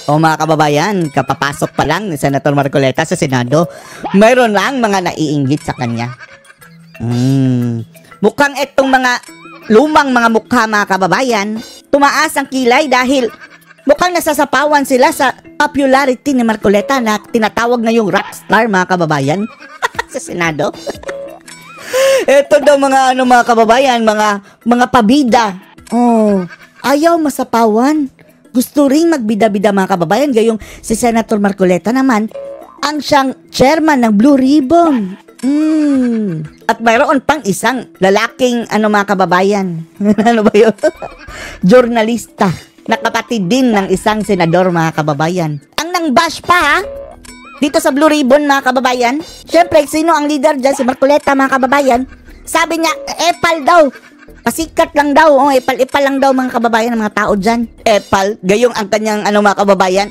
O mga kababayan, kapapasok pa lang ni Senator Marcoleta sa Senado, mayroon lang mga naiinggit sa kanya. Mukhang itong mga lumang mga mukha mga kababayan, tumaas ang kilay dahil mukhang nasasapawan sila sa popularity ni Marcoleta na tinatawag na yung rockstar mga kababayan sa Senado. Ito daw mga mga kababayan, mga pabida. Oh, ayaw masapawan. Gusto ring magbida-bida mga kababayan, gayong si Senator Marcoleta naman ang siyang chairman ng Blue Ribbon. At mayroon pang isang lalaking mga kababayan. Ano ba yun? Journalista na kapatid din ng isang senador mga kababayan. Ang nang-bash pa ha? Dito sa Blue Ribbon mga kababayan. Siyempre, sino ang leader dyan? Si Marcoleta mga kababayan. Sabi niya, epal daw. Pasikat lang daw. Oh, epal-epal lang daw mga kababayan ng mga tao dyan. Epal, gayong ang kanyang mga kababayan.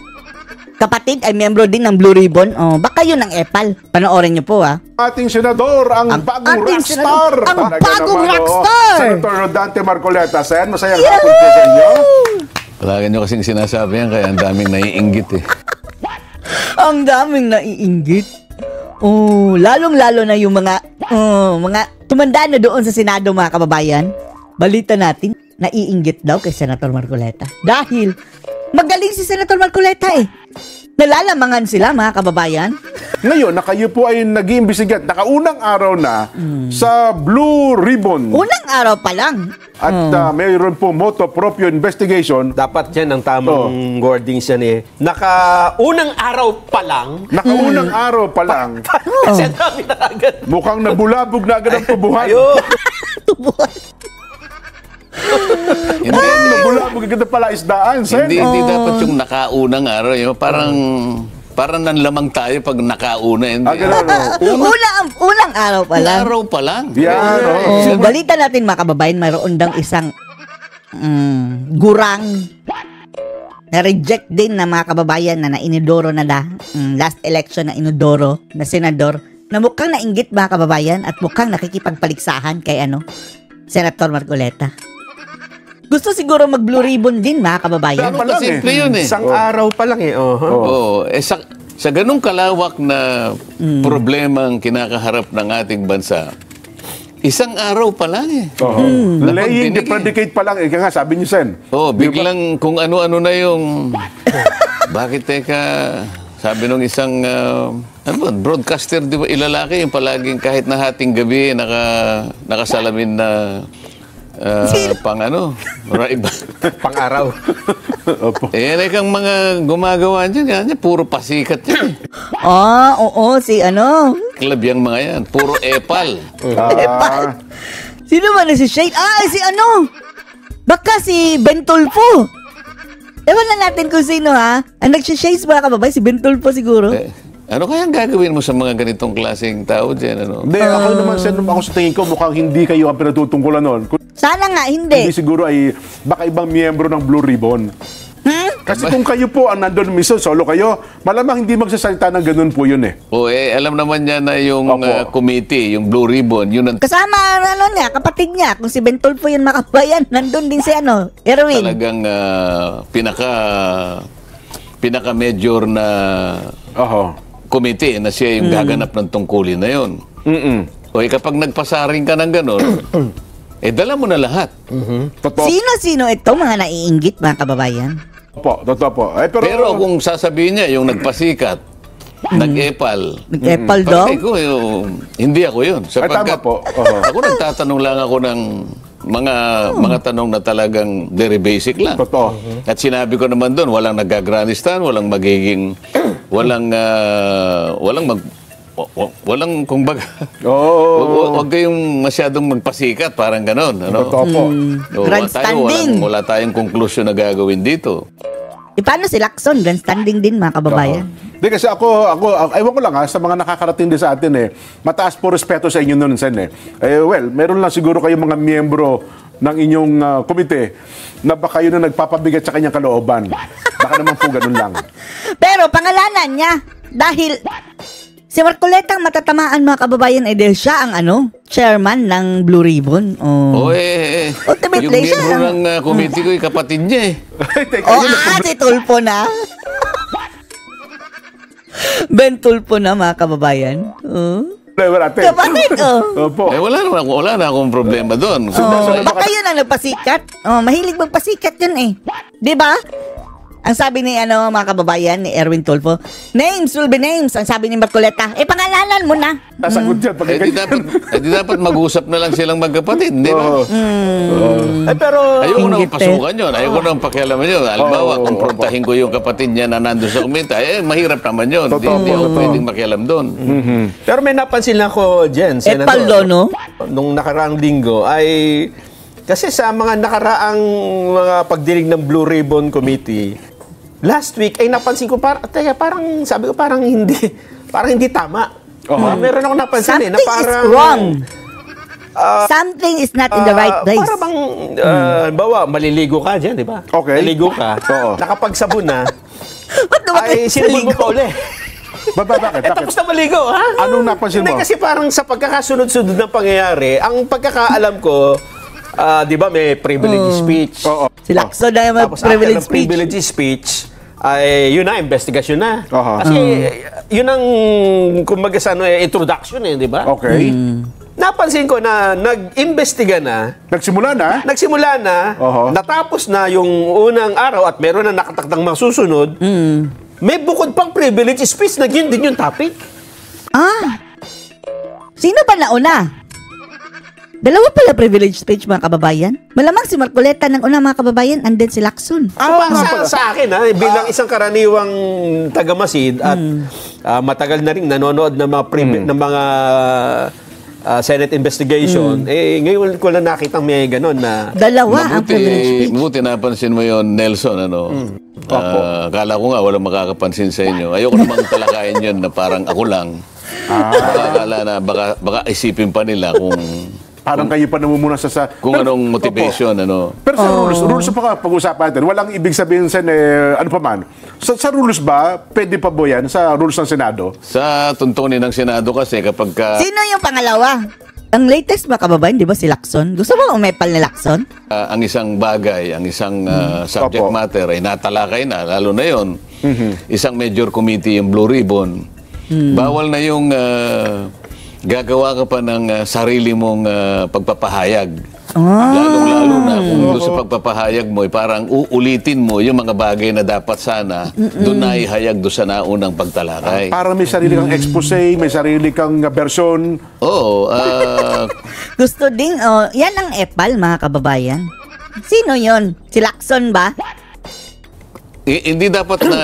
Kapatid ay miyembro din ng Blue Ribbon. Oh, baka yun ang epal. Panoorin niyo po ha. Ating senador, ang bagong rockstar. Ang bagong rockstar. Senator Rodante Marcoleta. Sen, masayang hapon po sa inyo. Palagi nyo kasing sinasabi yan, kaya ang daming naiinggit eh. Ang daming naiinggit. Oh, lalong-lalo na yung mga tumanda na doon sa Senado mga kababayan. Balita natin, naiinggit daw kay Senator Marcoleta. Dahil magaling si Senator Marcoleta eh. Nalalamangan sila mga kababayan. Ngayon, na kayo po ay nag-iimbestigat, nakaunang araw na sa Blue Ribbon. Unang araw pa lang. At mayroon po moto proprio investigation. Dapat yan ang tamang wording siya ni. Nakaunang araw pa lang. Nakaunang araw pa lang. Kasi dami na agad. Mukhang nabulabog na agad ang tubuhan. Ayo. Tubuhan. Hindi, Nabulabog agad ang palaisdaan, Sen. hindi dapat yung nakaunang araw. Yung parang nanlamang tayo pag nakauna. Hindi. Unang araw pa lang. Araw pa lang. Yan, Oh, balita natin mga kababayan, mayroon daw isang gurang na reject din na mga kababayan na inidoro na last election na inidoro na senador na mukhang nainggit mga kababayan at mukhang nakikipagpaligsahan kay Senator Marcoleta. Gusto siguro mag-Blue Ribbon din mga kababayan. Tama lang Simple yun eh. Isang araw pa lang eh. Oo. Sa ganung kalawak na problemang kinakaharap ng ating bansa, isang araw pa lang eh. Laying the predicate pa lang. Ika nga, sabi niyo, Sen. Biglang kung ano-ano na yung... Bakit teka... Sabi nung isang broadcaster, di ba, ilalaki yung palaging kahit na hating gabi nakasalamin na Pang-araw. Eh, kang mga gumagawa dyan, puro pasikat yan. Oo, si Club yung mga yan, puro epal. Epal. Sino man si Shane? Si baka si Bentulfo. Ewan na natin kung sino ha. Ang nagsishades mga kababay, si Bentulfo siguro. Ano kaya ang gagawin mo sa mga ganitong klaseng tao dyan? Hindi, ako naman, Sen, ako sa tingin ko, mukhang hindi kayo ang pinatutungkulan nun. Sana nga, hindi. Hindi siguro ay baka ibang miyembro ng Blue Ribbon. Kasi kung kayo po ang nandun mismo, solo kayo, malamang hindi magsasalita ng ganun po yun eh. Alam naman niya na yung committee, yung Blue Ribbon, yun ang Kasama, kapatid niya. Kung si Bentulfo yun makabayan, nandun din si Erwin. talagang pinaka-major na committee na siya yung gaganap ng tungkulin na yun. Kapag nagpasaring ka ng ganun, dala mo na lahat. Totoo. Sino-sino ito mga naiinggit mga kababayan? Totoo po. Pero kung sasabihin niya, yung nagpasikat, nag-epal. Nag-epal daw? Hindi ako yun. Tama po. Ako nagtatanong lang ako ng mga tanong na talagang very basic lang. Totoo. At sinabi ko naman doon, walang nagagranistan, walang kumbaga. Huwag kayong masyadong magpasikat, parang ganon. Totoo po. Grandstanding. Wala tayong conclusion na gagawin dito. Paano si Lacson? Grandstanding din mga kababayan. Hindi kasi ako, ewan ko lang sa mga nakakarating din sa atin mataas po respeto sa inyo nun, Sen meron lang siguro kayong mga miyembro ng inyong komite na baka yun na nagpapabigat sa kanyang kalooban. Baka naman po ganun lang. Pero pangalanan niya, dahil si Marcoleta ang matatamaan mga kababayan dahil siya ang chairman ng Blue Ribbon. Ultimately, yung miyembro ng committee ko, kapatid niya eh. Si Tulfo na. Ben Tulfo na, mga kababayan. Wala natin. Kapatid, Opo. Wala na akong problema doon. Baka yun ang nagpasikat. Mahilig magpasikat yun eh. Di ba? Ang sabi ni mga kababayan ni Erwin Tulfo, names will be names. Ang sabi ni Marcoleta, pangalanan mo na. Sasagot yan. Pag Di dapat mag-usap na lang silang magkapatid, di ba? Pero, Ayoko nang Inggit eh. pasukan yun. Ayoko nang pakialaman yun. Halimbawa, kumprontahin ko yung kapatid niya na nandun sa komite, mahirap naman yun. Hindi ako pwedeng makialam doon. pero may napansin lang ko, Jen, Senator. Paldo, no? Nung nakaraang linggo ay, kasi sa mga nakaraang mga pagdinig ng Blue Ribbon Committee, last week ay napansin ko, parang sabi ko parang hindi tama. Meron ako napansin na Something parang is wrong. Something is not in the right place. Para bang, bawa, maliligo ka dyan, di ba? Okay. Maliligo ka, Oo. nakapagsabon na, Ba't naman ay sinubol mo pa uli. Bakit? Tapos na maligo, ha? Anong napansin mo? Hindi, kasi parang sa pagkakasunod-sunod ng pangyayari, ang pagkakaalam ko, di ba may privilege speech. Oo. Si Lacson na yung Tapos privilege after ng speech. privilege speech, ay yun na, investigasyon na. Kasi yun ang, kumbaga sa introduction di ba? Okay. Napansin ko na nag-imbestiga na, Nagsimula na. natapos na yung unang araw at meron na nakatakdang masusunod, may bukod pang privilege speech na yun din yung topic. Sino ba nauna? Dalawa pala privilege speech, mga kababayan. Malamang si Marcoleta ng una, mga kababayan, and then si Lacson. Sa akin, bilang isang karaniwang taga-Masid at matagal na rin nanonood ng mga ng mga Senate investigation, ngayon ko lang nakitang may ganon na Dalawa ang privilege speech. Mabuti napansin mo yon, Nelson, akala ko nga walang makakapansin sa inyo. Ayoko namang talakayin yun na parang ako lang. Akala na baka isipin pa nila kung Parang kayo pa namumuna sa... kung anong motivation, Pero sa rules pa pag-usapan natin, walang ibig sabihin sa ano pa man. Sa rules ba, pwede pa ba yan sa rules ng Senado? Sa tuntunin ng Senado kasi kapag Sino yung pangalawa? Ang latest, mga kababayan, di ba si Lacson? Gusto mo umepal ni Lacson? ang isang bagay, ang isang subject Opo. matter ay natalakay na, lalo na yon, isang major committee, yung Blue Ribbon, bawal na yung gagawa ka pa ng sarili mong pagpapahayag. Lalong-lalo na kung doon sa pagpapahayag mo, parang uulitin mo yung mga bagay na dapat sana doon na ihayag doon sa naunang pagtalakay. Para may sarili kang expose, may sarili kang version. Oo. Gusto ding, yan ang epal, mga kababayan. Sino yon? Si Lacson ba? Hindi dapat na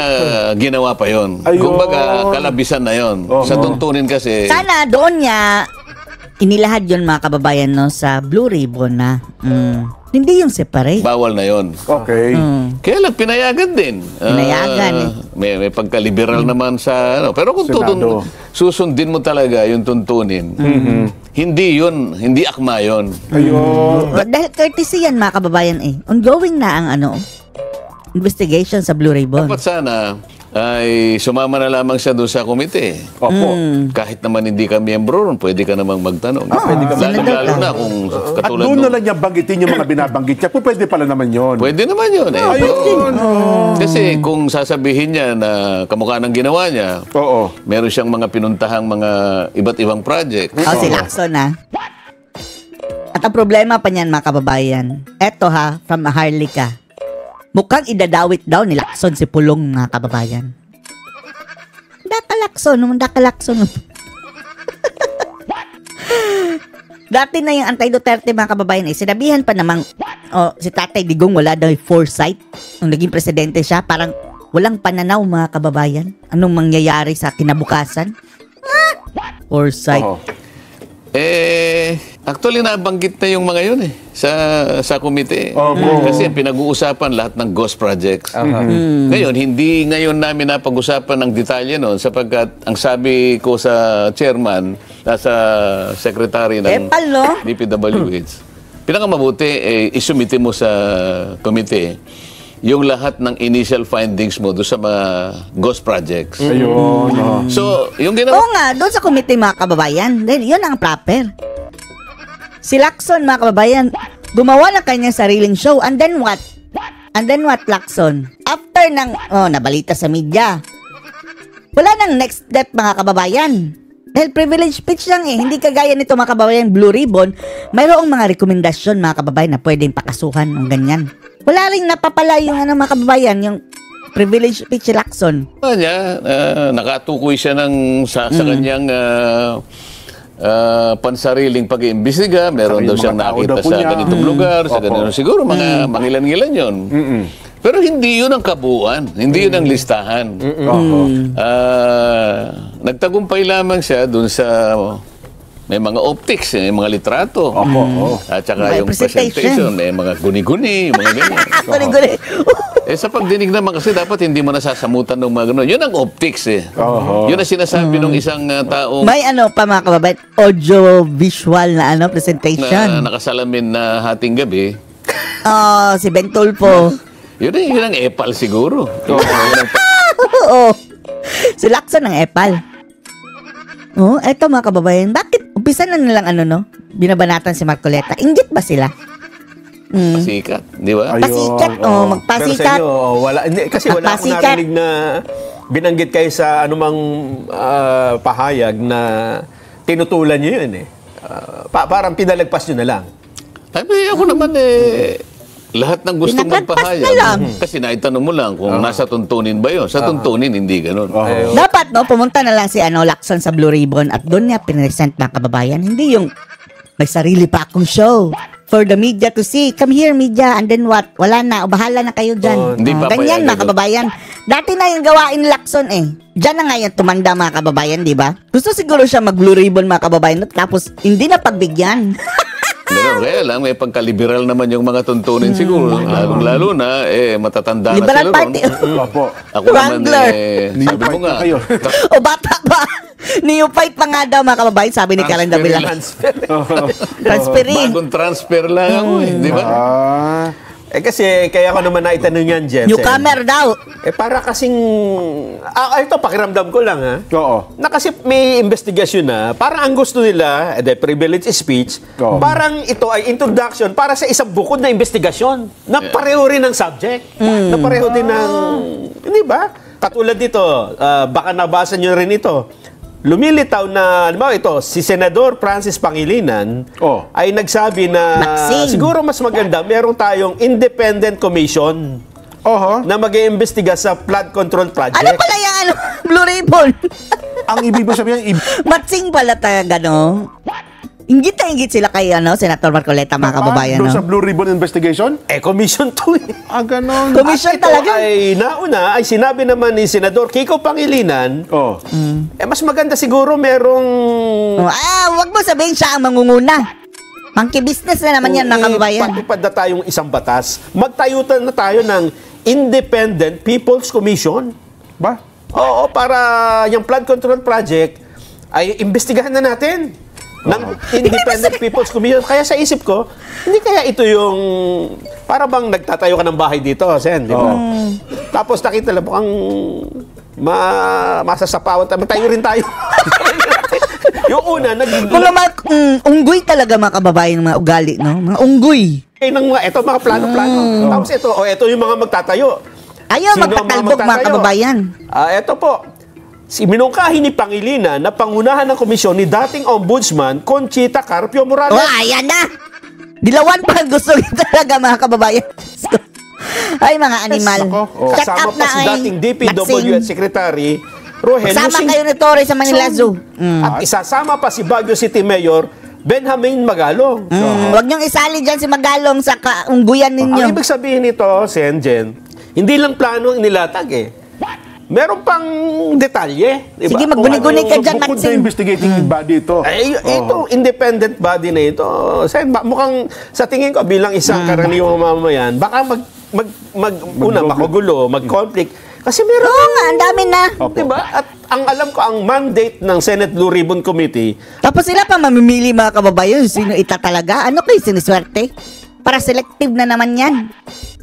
ginawa pa yon. Ayun. Kumbaga, kalabisan na yon. Sa tuntunin kasi... Sana doon niya inilahad yon, mga kababayan, no, sa Blue Ribbon na. Hindi yung separate. Bawal na yon. Okay. Kaya lang, pinayagan din. Pinayagan, May pagka-liberal naman sa... Pero kung Senado. susundin mo talaga yung tuntunin, hindi akma yun. Ayun. Dahil courtesy yan, mga kababayan, ongoing na ang investigation sa Blue Ribbon. Dapat sana ay sumama na lamang siya doon sa komite. Opo. Kahit naman hindi ka miyembro ron, pwede ka namang magtanong. pwede ka Lalo na kung At katulad doon na nung- lang niya banggitin yung mga binabanggit niya. Pwede pala naman yun. Pwede naman yun. Kasi kung sasabihin niya na kamukha ng ginawa niya, Oo. meron siyang mga pinuntahang mga iba't ibang project. Si Lacson, At ang problema pa niyan, mga kababayan, eto from Maharlika. Mukhang idadawit daw ni Lacson si Pulong, mga kababayan. Dakalakson. Dati na yung anti-Duterte, mga kababayan, sinabihan pa namang si Tatay Digong wala daw foresight nung naging presidente siya. Parang walang pananaw, mga kababayan. Anong mangyayari sa kinabukasan? Foresight. Oo. Actually nabanggit na yung mga yun sa komite. Kasi pinag-uusapan lahat ng ghost projects. Ngayon, hindi ngayon namin napag-usapan ng detalye noon sapagkat ang sabi ko sa chairman, nasa secretary ng Epal, no? DPWH, pinakamabuti, isumite mo sa komite yung lahat ng initial findings mo doon sa mga ghost projects. Ayun. So, yung ginawa... Oo nga, doon sa committee, mga kababayan. Dahil yun ang proper. Si Lacson, mga kababayan, gumawa ng kanyang sariling show. And then what? And then what, Lacson? After ng, nabalita sa media, wala nang next step mga kababayan. Dahil privilege speech lang eh. Hindi kagaya nito mga kababayan, Blue Ribbon, mayroong mga rekomendasyon mga kababayan na pwedeng pakasuhan ng ganyan. Wala rin napapala yung mga kababayan, yung privilege speech Lacson. Niya, nakatukoy siya sa kanyang pansariling pag-iimbestiga. Meron daw siyang nakita sa ganitong lugar, sa ganitong siguro mga mangilan-ngilan yun. Pero hindi yun ang kabuuan, hindi yun ang listahan. Nagtagumpay lamang siya dun sa may mga optics, may mga litrato. At saka May yung presentation. presentation, may mga guni-guni, mga ganyan. Guli-guli. Sa pagdinig naman kasi dapat hindi mo nasasamutan ng mga ganun. Yun ang optics eh. Yun ang sinasabi ng isang taong May pa mga kababayan, audio-visual na presentation. na nakasalamin na hating gabi. Oh, si Ben Tulfo. Yun ang epal siguro. Yun ang Oo. Si Lacson ang epal. Oh, eto mga kababayan, bakit umpisa na nilang binabanatan si Marcoleta? Inggit ba sila? pasikat, di ba? Pasikat, Pero sa magpasikat. inyo, wala. Hindi, kasi wala akong Magpasikat. narinig na binanggit kayo sa anumang pahayag na tinutulan nyo yun eh. Parang pinalagpas nyo na lang. Ay, ako naman lahat ng gustong Pinagpagpas magpahayag. na lang. Kasi naitanong mo lang kung nasa tuntunin ba yun. Sa tuntunin, hindi ganun. Dapat, pumunta na lang si Lacson sa Blue Ribbon at doon niya pinresent mga kababayan. Hindi yung may sarili pa akong show for the media to see. Come here, media. And then what? Wala na. O bahala na kayo dyan. Hindi pa ganyan, payagan mga doon. kababayan. Dati na yung gawain ni Lacson eh. Diyan na nga yung tumanda mga kababayan, di ba? Gusto siguro siya mag-Blue Ribbon mga kababayan. Tapos, hindi na pagbigyan. Ganun, kaya lang, may pagka-liberal naman yung mga tuntunin siguro. Lalong-lalo na, matatanda Liberal na Party. sila ron. Opo. Ako naman, Wrangler. sabi mo nga, Kayo. O bata pa. Neophyte pa nga daw mga kababayan, sabi ni Karen Davila. Transferin. bagong transfer lang ako di ba? Kasi kaya ko naman naitanong yan, Jensen. Newcomer daw. Para kasing... ito, pakiramdam ko lang, ha? Oo. Na kasi may investigasyon na, parang ang gusto nila, the privilege speech, Oo. parang ito ay introduction para sa isang bukod na investigasyon na pareho rin ng subject. Na pareho din ng... Hindi ba? Katulad dito, baka nabasa nyo rin ito. Lumilitaw na, alam mo ito, si Senador Francis Pangilinan Oh. ay nagsabi na Maxine. siguro mas maganda, meron tayong independent commission Oho. na mag-iimbestiga sa flood control project. Ano pala yung Blue Ribbon? Ang ibig mo sabihin, Matsing pala talaga, no? Inggit na inggit sila kay, Senator Marcoleta, mga kababayan, doon sa no? Blue Ribbon Investigation? Commission 2 eh. Ganon. Commission At ito talaga. ay nauna, ay sinabi naman ni Senador Kiko Pangilinan, Oh. mas maganda siguro merong... Wag mo sabihin siya ang mangunguna. Monkey business na naman yan, mga kababayan. Patupad na tayong isang batas. Magtayutan na tayo ng Independent People's Commission. Ba? Oo, para yung flood control project ay imbestigahan na natin ng Independent People's Commission. Kaya sa isip ko, hindi kaya ito yung para bang nagtatayo ka ng bahay dito, Sen, di ba? Tapos nakita lang mukhang masasapawan tayo. Tayo rin tayo. Yung una, Mga unggoy talaga, mga kababayan, mga ugali, no? Mga unggoy. ng mga, eto mga plano-plano. Tapos ito yung mga magtatayo. Ayaw Sino ang mga magtatalbog, mga magtatayo? kababayan. Eto po, si minungkahi ni Pangilinan na pangunahan ng komisyon ni dating Ombudsman Conchita Carpio Morales. Ayan na! Dilawan pa ang gusto rin talaga, mga kababayan. Ay, mga animal. Nako. Shut Kasama up pa na si ay dating DPW at Secretary Rogelio Sama Sing- kayo ni Torres sa Manila Zoo. At isasama pa si Baguio City Mayor Benjamin Magalong. Huwag niyong isali dyan si Magalong sa kaungguyan ninyo. Ang ibig sabihin nito, Senjen, hindi lang plano ang inilatag eh. Meron pang detalye. Diba? Sige, magguni-guni ka dyan, Bukod sa Maxine. investigating body ito. Ito, independent body na ito. Sen, mukhang sa tingin ko bilang isang karaniwang mamamayan, baka magugulo, mag-conflict. Kasi meron. Oo nga, ang dami na. Diba? At ang alam ko, ang mandate ng Senate Blue Ribbon Committee, Tapos sila pa mamimili, mga kababayan, sino itatalaga. Ano kayo siniswerte? Para selective na naman yan.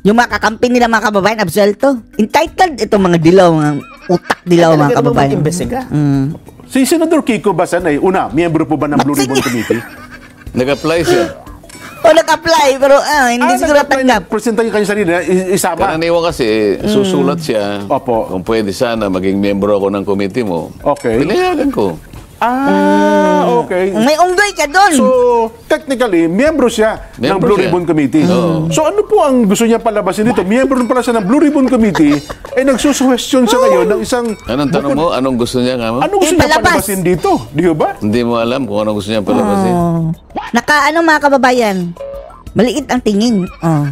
Yung mga kakampi nila, mga kababayan, absuelto. Entitled itong mga dilaw, mga utak dilaw, mga talaga naman kababayan. mag-imbestiga. Si Senador Kiko Basan ay, una, miyembro po ba ng Blue Maxine. Ribbon Committee? Nag-apply siya. O nag-apply, pero hindi siguro tanggap. Presenta yung kanyang sarili na isama. Karaniwan kasi, susulat siya. Opo. Kung pwede sana, maging miyembro ako ng committee mo. Okay. Pinayagan ko. Okay. May unggoy ka doon. So, technically, miyembro siya ng Miyembro Blue siya. Ribbon Committee. So, ano po ang gusto niya palabasin dito? Miyembro pala siya ng Blue Ribbon Committee, nagsusuwestiyon siya ngayon ng isang... Anong tanong mo? Anong gusto niya nga mo? Ano gusto niya Palabas. palabasin dito? Di ba? Hindi mo alam kung anong gusto niya palabasin. Mga kababayan, maliit ang tingin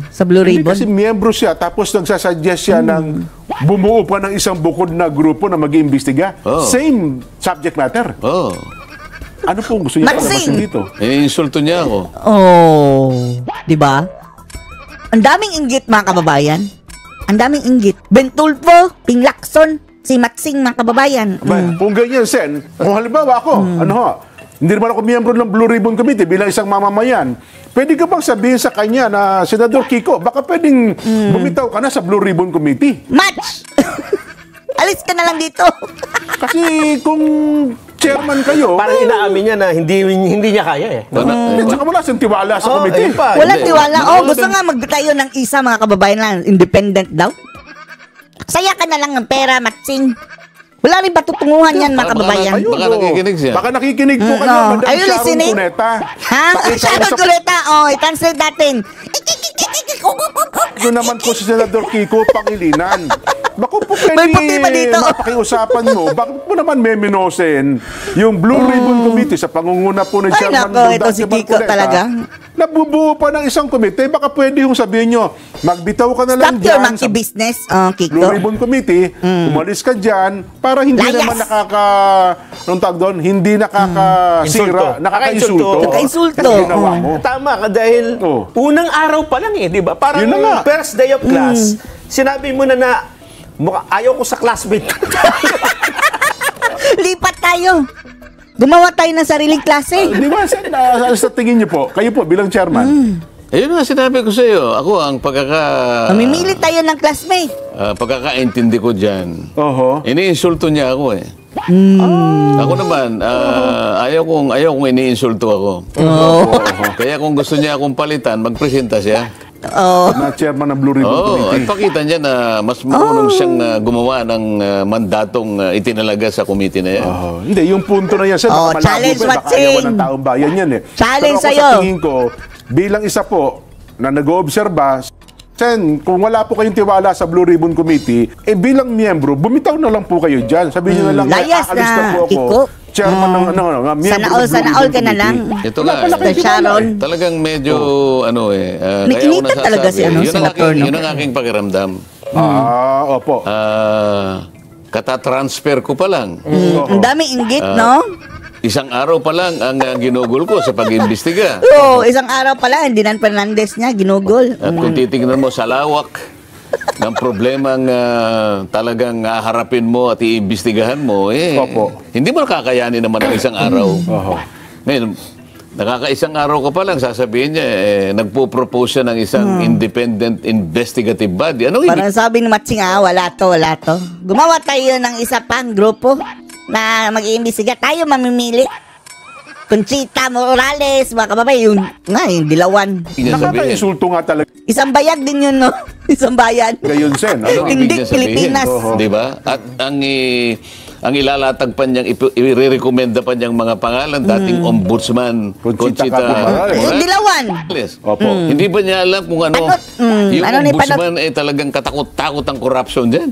sa Blue Hindi Ribbon. kasi miyembro siya, tapos nagsasuggest siya ng bumuo pa ng isang bukod na grupo na mag-iimbestiga. Oh. Same subject matter. Oh. Ano po ang gusto niya Maxing. palabasin dito? Iniinsulto niya ako. Di ba? Ang daming inggit, mga kababayan. Ang daming inggit. Bentulfo, Ping Lacson, si Maxing, mga kababayan. Kung ganyan, Sen, kung halimbawa ako, hindi naman ako miyembro ng Blue Ribbon Committee bilang isang mamamayan, pwede ka bang sabihin sa kanya na, Senador Kiko, baka pwedeng bumitaw ka na sa Blue Ribbon Committee? Match! Alis ka na lang dito. Kasi kung chairman kayo, Parang inaamin niya na hindi niya kaya eh. saka wala siyang tiwala sa committee. yun pa. Walang Hindi. tiwala. Gusto nga magtayo ng isa, mga kababayan lang. Independent daw. Saya ka na lang ng pera, Maxing. Wala rin patutunguhan yan, mga kababayan. Ayun, Baka nakikinig siya. Baka nakikinig po kayo, Madam Are you Sharon listening? Cuneta. Ha? Sharon Cuneta, i-translate natin. Ito naman po si Senador Kiko Pangilinan. Bako po May puti ba pwede dito? mapakiusapan mo, bakit po naman meminosen yung Blue Ribbon Committee sa pangunguna po ni Ay, Chairman nako, ito Dante si Kiko Marcoleta, talaga. Nabubuo pa ng isang komite, baka pwede yung sabihin nyo, magbitaw ka na lang Stop your dyan monkey sa business, Blue Kiko. Ribbon Committee, umalis ka dyan, para hindi Layas. naman anong tawag doon, hindi nakakasira, Insulto. nakakainsulto. Nakakainsulto. Kasi ginawa mo. Tama ka dahil unang araw pa lang di ba? Parang Yun na nga. first day of class, sinabi mo na ayaw ko sa classmate. Lipat tayo. Gumawa tayo ng sariling klase. Di ba, sa tingin niyo po, kayo po bilang chairman, Ayun nga, sinabi ko sa iyo. Ako, ang Mamimili tayo ng classmate. pagkakaintindi ko dyan, oho, iniinsulto niya ako eh. Ako naman, ayaw kong iniinsulto ako. Kaya kung gusto niya akong palitan, magpresenta siya. na chairman ng Blue Ribbon Oo, at Committee. pakita niya na mas marunong siyang gumawa ng mandatong itinalaga sa committee na yan. Hindi, yung punto na yan, sir, baka malabo challenge, pa, baka Matsing. ayawan ng taong bayan yan eh. Challenge Pero ako sa'yo. sa tingin ko, bilang isa po na nag-oobserba, Sen, kung wala po kayong tiwala sa Blue Ribbon Committee, bilang miyembro, bumitaw na lang po kayo dyan. Sabihin nyo na lang, Layas aalis na, po ako, Kiko. chairman ng miyembro Sana all ka na lang. Ito nga, Mr. Sharon. talagang medyo, Nainitan talaga si Senator, no? Yun ang aking pakiramdam. Opo. Katatransfer ko pa lang. Ang daming inggit, no? Isang araw pa lang ang ginugol ko sa pag-imbestiga. Oo, isang araw pala, hindi Dinan Fernandez niya, ginugol. At kung titingnan mo sa lawak ng problemang talagang harapin mo at iimbestigahan mo, Opo. hindi mo nakakayanin naman ng isang araw. Oho. Ngayon, nakakaisang araw ko pa lang, sasabihin niya, nagpo-propose siya ng isang independent investigative body. Anong ibig? Parang sabi ni Matsing, wala to. Gumawa tayo ng isa pang grupo na mag-iimbestiga. Tayo mamimili. Conchita Morales, mga kababay, yung dilawan. Niya sabihin. Nakaka-insulto nga talaga Isang bayag din yun, no? Isang bayan. ngayon, Sen. Anong Hindi, ibig niya sabihin? Pilipinas. Di ba? At ang ilalatag pa niyang, i-recommenda pa niyang mga pangalan, dating ombudsman, Conchita Morales. Yung dilawan. Morales. Opo. Hindi ba niya alam kung ano, yung ano ni ombudsman ay talagang katakot-takot ang corruption dyan?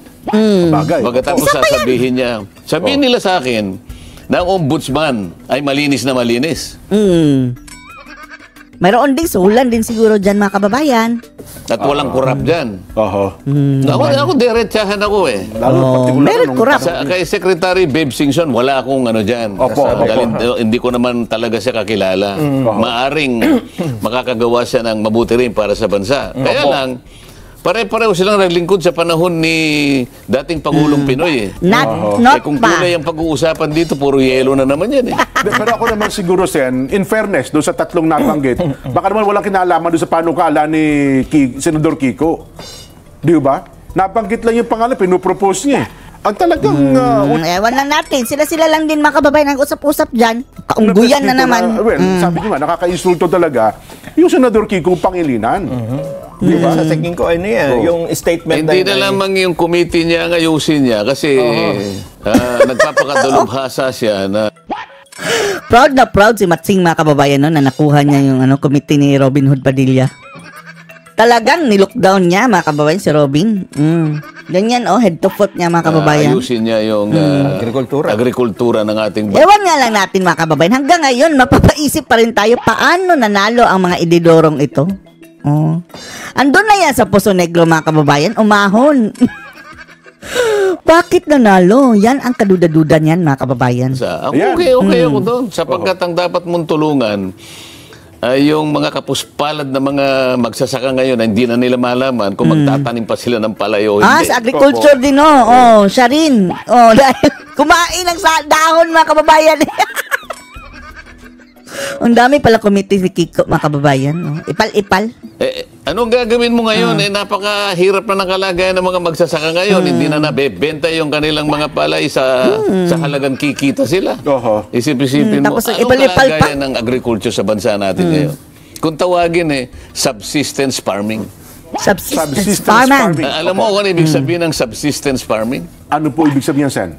Bagay. Pagkatapos sasabihin niya, sabihin nila sa akin na ang ombudsman ay malinis na malinis. Mayroon din sulan din siguro dyan, mga kababayan. At walang kurap dyan. Oho. Ako diretsahan ako eh. Lalo partikular meron nung- kurap. Kay Secretary Babe Singson, wala akong ano dyan. Opo, opo. Dahil hindi ko naman talaga siya kakilala. Maaring makakagawa siya ng mabuti rin para sa bansa. Kaya lang, pare-pareho silang naglingkod sa panahon ni dating Pangulong Pinoy eh. Not Kung pa. kulay ang pag-uusapan dito, puro yelo na naman yan eh. Pero ako naman siguro, Sen, in fairness, doon sa tatlong nabanggit, baka naman walang kinalaman doon sa panukala ni Senador Kiko. Di ba? Nabanggit lang yung pangalan, pinupropose niya eh. Ang talagang... Ewan lang natin. Sila lang din mga kababayan ang usap-usap dyan. Kaungguyan na naman. Sabi ko nga, nakaka-insulto talaga yung Senador Kiko Pangilinan. Diba? Sa tingin ko, ano yan, yung statement Hindi na lamang yung committee niya ang ayusin niya kasi nagpapakadulubhasa siya na Proud na proud si Matsing mga kababayan no, na nakuha niya yung committee ni Robin Hood Padilla. Talagang nilockdown niya mga kababayan si Robin. Ganyan head to foot niya mga kababayan. ayusin niya yung agrikultura ng ating bansa. Ewan nga lang natin mga kababayan. Hanggang ngayon, mapapaisip pa rin tayo paano nanalo ang mga ididorong ito. Andun na yan sa Poso Negro mga kababayan. Umahon. Bakit nanalo? Yan ang kaduda-duda niyan mga kababayan. Okay ako doon. Sapagkat ang dapat mong tulungan ay yung mga kapuspalad na mga magsasaka ngayon na hindi na nila malaman kung magtatanim pa sila ng palay o hindi. Sa agriculture din siya rin. Dahil kumain ng dahon mga kababayan. Ang dami pala committee si Kiko mga kababayan. Ipal-ipal. Anong gagawin mo ngayon? Napakahirap na ng kalagayan ng mga magsasaka ngayon. Hindi na nabebenta yung kanilang mga palay sa halagang kikita sila. Isip-isipin mo, Tapos anong ipal-ipal pa? kalagayan ng agriculture sa bansa natin ngayon? Kung tawagin subsistence farming. Subsistence farming. Alam mo kung ano ibig sabihin ng subsistence farming? Ano po ibig sabihin, Sen?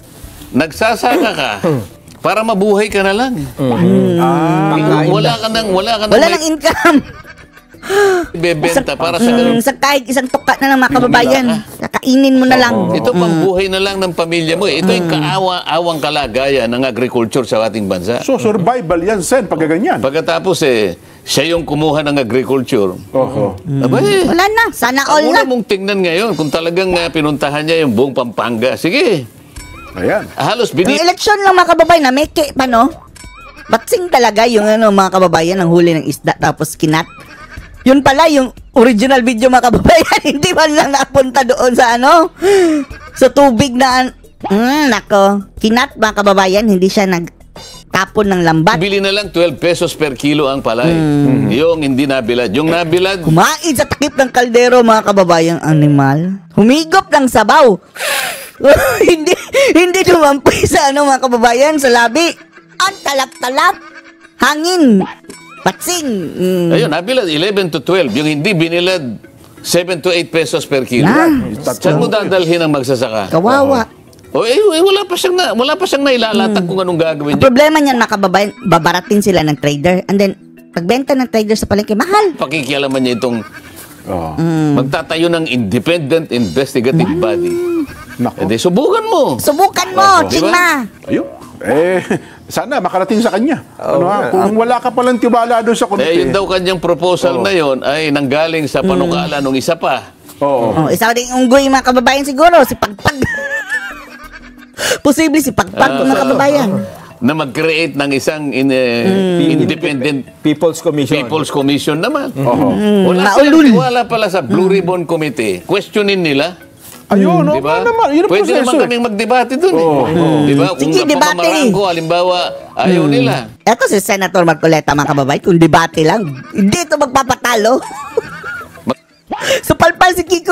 Nagsasaka ka para mabuhay ka na lang. Wala ka nang Income. bebenta para sa ganun. Kahit isang tuka na ng mga kababayan. Kakainin mo na lang. Ito pang buhay na lang ng pamilya mo. Ito yung kaawa-awang kalagayan ng agriculture sa ating bansa. So, survival yan, Sen, pag ganyan. Pagkatapos siya yung kumuha ng agriculture. Wala na. Sana all na. Ang una mong tingnan ngayon kung talagang pinuntahan niya yung buong Pampanga. Sige. Ayan. Halos Yung eleksyon lang mga kababayan na meke pa no? Batsing talaga yung mga kababayan ang huli ng isda tapos kinat. Yun pala yung original video mga kababayan. Hindi man lang napunta doon sa sa tubig na nako. Kinat mga kababayan, hindi siya nagtapon ng lambat. bili na lang 12 pesos per kilo ang palay. Yung hindi nabilad. Yung nabilad, Kumain sa takip ng kaldero mga kababayang animal. Humigop ng sabaw. hindi dumampi sa mga kababayan sa labi. Ang talap-talap. Hangin. Patsing. ayun, nabilad 11 to 12. Yung hindi binilad 7 to 8 pesos per kilo. Saan mo dadalhin ang magsasaka? Kawawa. Wala pa siyang nailalatag kung anong gagawin Ang niya. problema niyan mga kababayan, babaratin sila ng trader. And then, pagbenta ng trader sa palengke, mahal. Pakikialaman niya itong magtatayo ng independent investigative body. Nako. Subukan mo. Subukan mo, Diba? Chingma. Ayun. Sana makarating sa kanya. Kung wala ka palang tiwala doon sa komite. Yun daw kanyang proposal na yon ay nanggaling sa panukala nung isa pa. Isa ding unggoy mga kababayan siguro, si Pagpag. Posible si Pagpag mga kababayan. Na mag-create ng isang independent People's Commission naman. Wala Maulul. silang tiwala pala sa Blue Ribbon Committee. Questionin nila. Ayun, Diba? naman. Yun ang Pwede proseso. naman kaming magdebate dun Diba? Kung Sige, debate. kapamamaraan ko, halimbawa, ayaw nila. Eto si Senator Marcoleta mga kababayan, kung debate lang, hindi ito magpapatalo. Supalpal si Kiko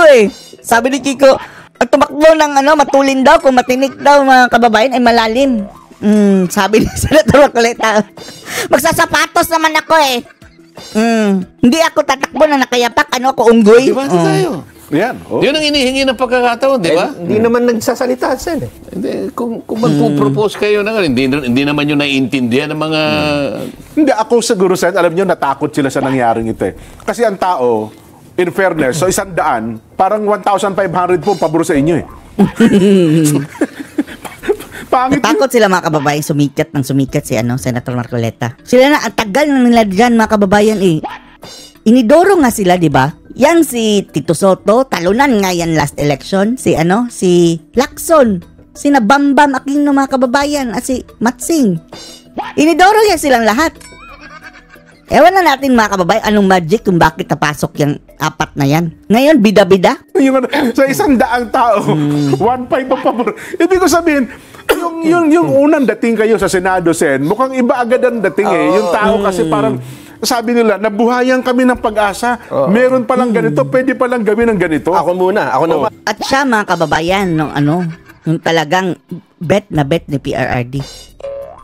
Sabi ni Kiko, ang tumakbo ng matulin daw, kung matinik daw mga kababayan ay malalim. Sabi ni Senator Marcoleta, magsasapatos naman ako hindi ako tatakbo na nakayapak, ako unggoy. Debate tayo. Yan. Yun ang inihingi ng pagkakataon, di ba? Hindi naman nagsasalita Sen. Hindi, kung magpo-propose kayo na hindi naman yun naiintindihan ng mga... Hindi, ako siguro, Sen, alam nyo, natakot sila sa nangyaring ito Kasi ang tao, in fairness, so 100, parang 1,500 po pabor sa inyo Pangit yun. Takot sila mga kababayan, sumikat si Senator Marcoleta. Sila na, ang tagal na nila dyan mga kababayan Inidoro nga sila, di ba? Yan si Tito Soto, talunan nga yan last election. Si Lacson, si Bambam Aquino mga kababayan, at si Matsing. Inidoro yan silang lahat. Ewan na natin mga kababayan, anong magic kung bakit napasok yung apat na yan. Ngayon, bida-bida. Sa 100 tao, 1,500 ang pabor. Ibig ko sabihin, yung unang dating kayo sa Senado, Sen, mukhang iba agad ang dating Yung tao kasi parang, sabi nila, nabuhayan kami ng pag-asa. Meron palang ganito, pwede palang gawin ng ganito. Ako muna, ako naman. At siya mga kababayan, Yung talagang bet na bet ni PRRD.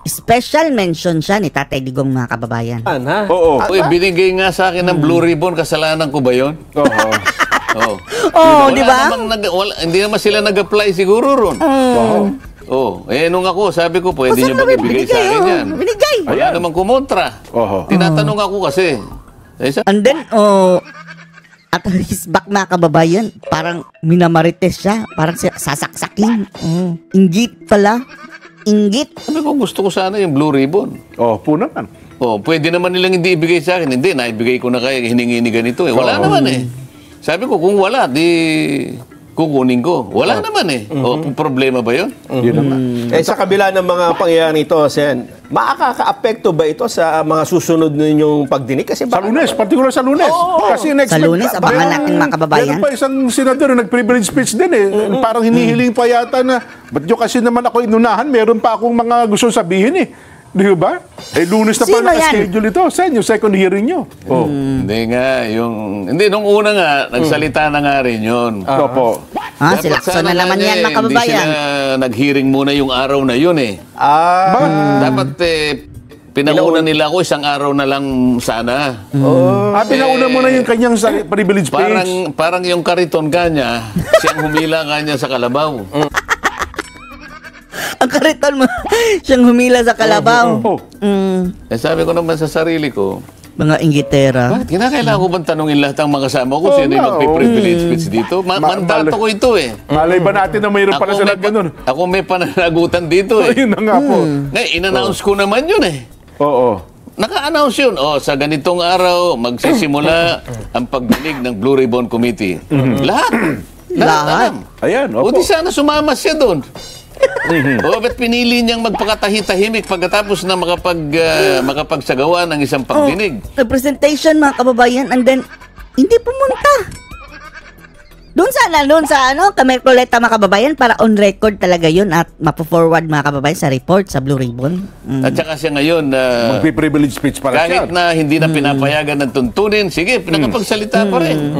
Special mention siya ni Tatay Digong, mga kababayan. Ana? Oo. Uy, binigay nga sa akin ng Blue Ribbon, kasalanan ko ba yun? Oo. Oo. Oh, Wala di ba? hindi naman sila nag-apply siguro ron. Oo. Oh, nung ako, sabi ko, pwede Saan nyo naman bang ibigay sa akin yan? Binigay. Wala namang kumontra. Oo. Tinatanong ako kasi. And then, at his back, mga kababayan, parang minamarites siya. Parang sasaksakin. Inggit pala. Inggit. Sabi ko, gusto ko sana yung Blue Ribbon. Oh, po naman. Oh, pwede naman nilang hindi ibigay sa akin. Hindi, naibigay ko na kayo, hiningi ni ganito eh. Wala naman eh. Sabi ko, kung wala, di kukunin ko. Wala naman eh. O, problema ba yun? Yun naman. Sa kabila ng mga pangyayari ito, Sen, makaka-apekto ba ito sa mga susunod ninyong pagdinig? Kasi Sa Lunes, particular sa Lunes. Kasi Sa Lunes, abangan natin, mga kababayan. Meron pa isang senador na nag-privilege speech din eh. Parang hinihiling pa yata na, ba't nyo kasi naman ako inunahan, meron pa akong mga gusto sabihin eh. Di ba? Lunes na Sino pa yan? naka-schedule ito. Sen, yung second hearing nyo. Oh. Hindi nga, hindi, nung una nga, nagsalita na nga rin yun. Opo. Ha, Dapat silakso sana na naman nga yan, niya, mga kababayan. Hindi sila nag-hearing muna yung araw na yun eh. Dapat pinauna nila ako isang araw na lang sana. Pinauna mo na yung kanyang privilege speech. Parang yung kariton kanya, siyang humila kanya sa kalabaw. Ang kariton mo, siyang humila sa kalabaw. Oh. Sabi ko naman sa sarili ko, Mga inggitera. bakit kinakailangan ko bang tanungin lahat ng mga kasama ko sino yung magpiprivilege speech dito? Mandato ko ito eh. Malay ba natin na mayroon pala sila ganun? Ako may pananagutan dito eh. Ayun na nga po. Ngayon, in-announce ko naman yun eh. Oo. Naka-announce yun. Sa ganitong araw, magsisimula ang pagdinig ng Blue Ribbon Committee. Lahat. Lahat. Ayan, O opo. di sana sumama siya doon. Ba't pinili niyang magpakatahi-tahimik pagkatapos na makapagsagawa ng isang pagdinig? Representation, mga kababayan, and then, hindi pumunta. Doon sa Kamercoleta, mga kababayan, para on record talaga yun at mapo-forward, mga kababayan, sa report sa Blue Ribbon. At saka siya ngayon, Magpi-privilege speech para siya. kahit na hindi na pinapayagan ng tuntunin, sige, pinakapagsalita pa rin.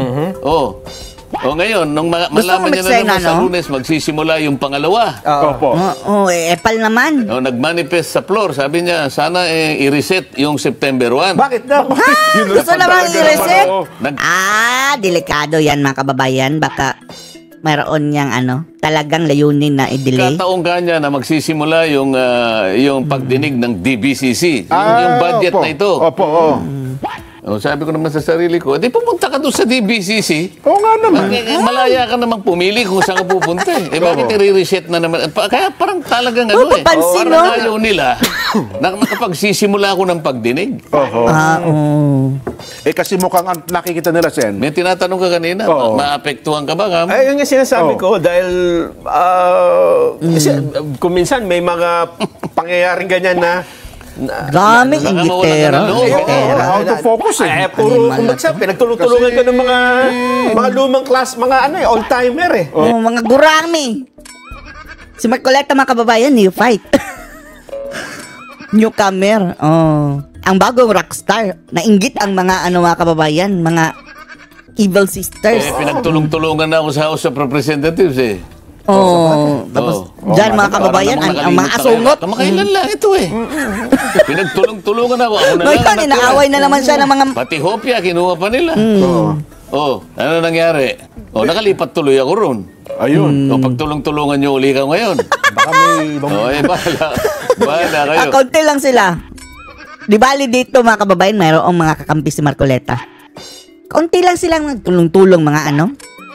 Ngayon, nung malaman niya na naman sa Lunes, magsisimula yung pangalawa. Opo. Epal naman. Nag-manifest sa floor, sabi niya, sana i-reset yung September 1. Bakit daw? Yun Gusto namang talaga i-reset? naman, Delikado yan, mga kababayan. Baka mayroon niyang talagang layunin na i-delay. Kataong kanya na magsisimula yung pagdinig ng DBCC. Yung budget opo. na ito. Opo, Sabi ko naman sa sarili ko, di pumunta ka doon sa DBCC. Oo nga naman. Malaya ka namang pumili kung saan ka pupunta eh. Bakit i-reset na naman? Kaya parang talagang papansin, parang ayaw nila na nakapagsisimula ako ng pagdinig. Kasi mukhang nakikita nila, Sen. May tinatanong ka kanina, Oo. maapektuhan ka ba, Kam? Ay, yun nga sinasabi ko dahil kasi, kung minsan may mga pangyayaring ganyan na Daming inggitera. Out of focus eh. puro kumbaga pinagtulong-tulungan ka ng mga lumang class, mga old-timer eh. Mga gurami. Si Marcoleta, mga kababayan, new fight. Newcomer. Ang bagong rockstar. Nainggit ang mga mga kababayan, mga evil sisters. Pinagtulong-tulungan na ako sa House of Representatives eh. Tapos, dyan, mga kababayan, ang mga asungot. Kamakailan lang ito eh. Pinagtulong-tulungan ako. Ako na lang. Ngayon, inaaway na naman siya ng mga... Pati hopya, kinuha pa nila. Ano nangyari? Nakalipat tuloy ako ron. Ayun. Pagtulong-tulungan nyo uli ka ngayon. Baka may ibang... Bahala kayo. Kaunti lang sila. Di bali dito, mga kababayan, mayroong mga kakampi si Marcoleta. Kaunti lang silang nagtulong-tulong, mga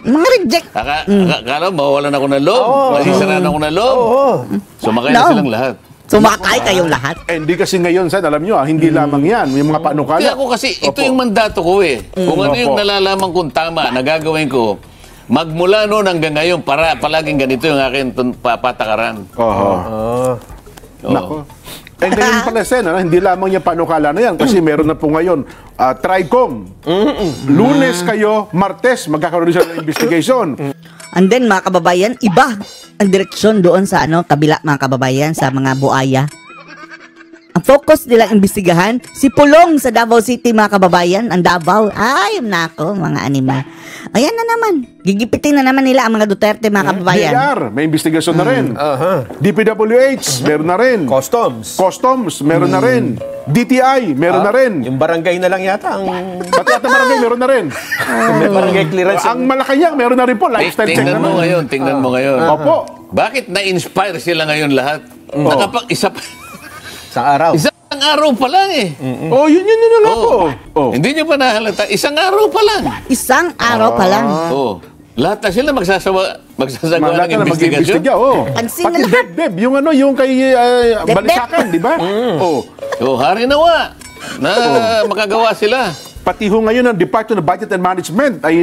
mga reject. Kala mawawalan ako ng loob. Masisiraan ako ng loob. Sumakay na silang lahat. Sumakay kayong lahat. Hindi kasi ngayon, Sen, alam nyo, hindi lamang yan. Yung mga panukala. Kaya ako kasi, ito yung mandato ko eh. Kung ano yung nalalaman kong tama, nagagawin ko, magmula noon hanggang ngayon, palaging ganito yung akin patakaran. Nako. And then yun pala, Sen, hindi lamang yung panukala na yan kasi meron na po ngayon TRICOM. Lunes kayo, Martes, magkakaroon din ng investigation. And then, mga kababayan, iba ang direksyon doon sa kabila, mga kababayan, sa mga buaya. Ang focus nilang imbestigahan si Pulong sa Davao City, mga kababayan. Ang Davao, ay nako, mga animal. Ayan na naman, gigipitin na naman nila ang mga Duterte, mga kababayan. DNR, may investigasyon na rin. Aha. DPWH, meron na rin. Customs, meron na rin. DTI, meron na rin. Yung barangay na lang yata ang... Pati at barangay, meron na rin. May barangay clearance. Ang Malacanang, meron na rin po. Lifestyle check Tingnan naman. mo ngayon, tingnan mo ngayon. Opo. Bakit na-inspire sila ngayon lahat? Nakapag-isa pa. Sa araw. Isang araw pa lang eh. Oh, yun na nga po. Oh. Hindi nyo pa nahalata. Isang araw pa lang. Isang araw pa lang. Oh. Lahat na sila magsasagawa Lahat ng na investigasyon. mag-iimbestiga, oh. Pansin Pati na lahat. Deb, yung ano, yung kay Balisakan, di ba? Oh. Oh, hari nawa na makagawa sila. Pati ho ngayon ang Department of Budget and Management ay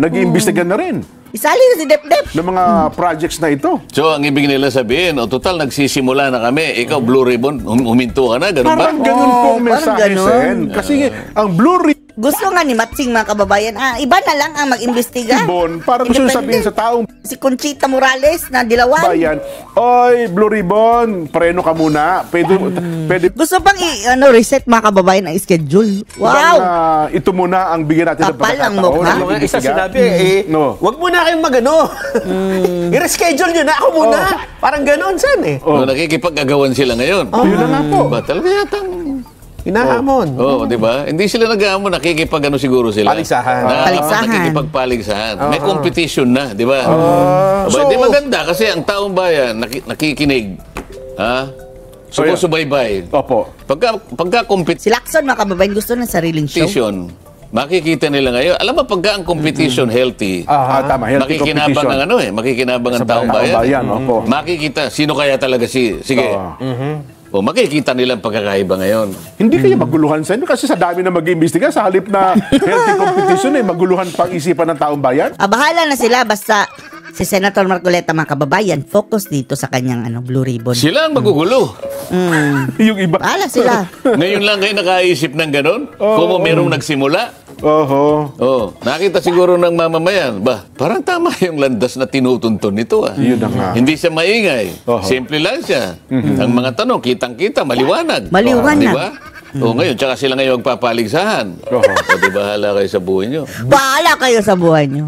nag-iimbestiga na rin Isali na si Dep-Dep. ng mga projects na ito. So, ang ibig nila sabihin, total, nagsisimula na kami. Ikaw, Blue Ribbon, huminto ka na, ganun ba? Parang ganun po ang parang mensahe, ganun. Sen. Kasi ang Blue Gusto nga ni Matsing, mga kababayan, iba na lang ang mag-imbestiga. Ribbon, parang gusto sabihin sa taong Si Conchita Morales na dilawan. bayan, oy, Blue Ribbon, preno ka muna. Pwede Gusto bang reset, mga kababayan, ang schedule? bang, Wow! ito muna ang bigyan natin ng Kapal ang pagkakataon mukha. ng Mga isa imbestiga? sinabi No. wag muna kayong magano. I-reschedule nyo na ako muna. Parang ganon, Sen eh. No, nakikipag-agawan sila ngayon. Yun na nga po. Ba, talaga yatang... Hinahamon. Oo, di ba? Hindi sila nag-aamon, nakikipag-ano siguro sila. Paligsahan. Paligsahan. Nakikipagpaligsahan. May competition na, di ba? So- Di maganda kasi ang taong bayan nakikinig. Ha? So, yeah. Sumusubaybay. Opo. Pagka Si Lacson, mga kababayan, gusto ng sariling show. competition, makikita nila ngayon. Alam mo, pagka ang competition healthy, Tama. Healthy makikinabang competition. ang makikinabang ang taong Taong bayan. bayan, opo. Makikita, sino kaya talaga sige. O, makikita nila ang pagkakaiba ngayon. Hindi kaya maguluhan sa inyo kasi sa dami na mag-iimbestiga sa halip na healthy competition maguluhan pang isipan ng taong bayan. Bahala na sila, basta si Senator Marcoleta, mga kababayan, focus dito sa kanyang Blue Ribbon. Sila ang magugulo. Yung iba. Bahala sila. Ngayon lang kayo nakaisip ng ganon? Kung merong nagsimula? Oho. Oh, nakita siguro ng mamamayan, parang tama yung landas na tinutuntun nito. Yun na nga. Hindi siya maingay. Oho. Simple lang siya. Ang mga tanong, kitang-kita, maliwanag. Maliwanag. Di ba? O ngayon, tsaka sila ngayon magpapaligsahan. Oho. O di bahala kayo sa buhay nyo. Bahala kayo sa buhay nyo.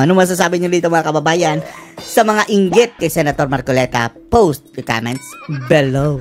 Ano masasabi nyo dito, mga kababayan? Sa mga inggit kay Senator Marcoleta, post your comments below.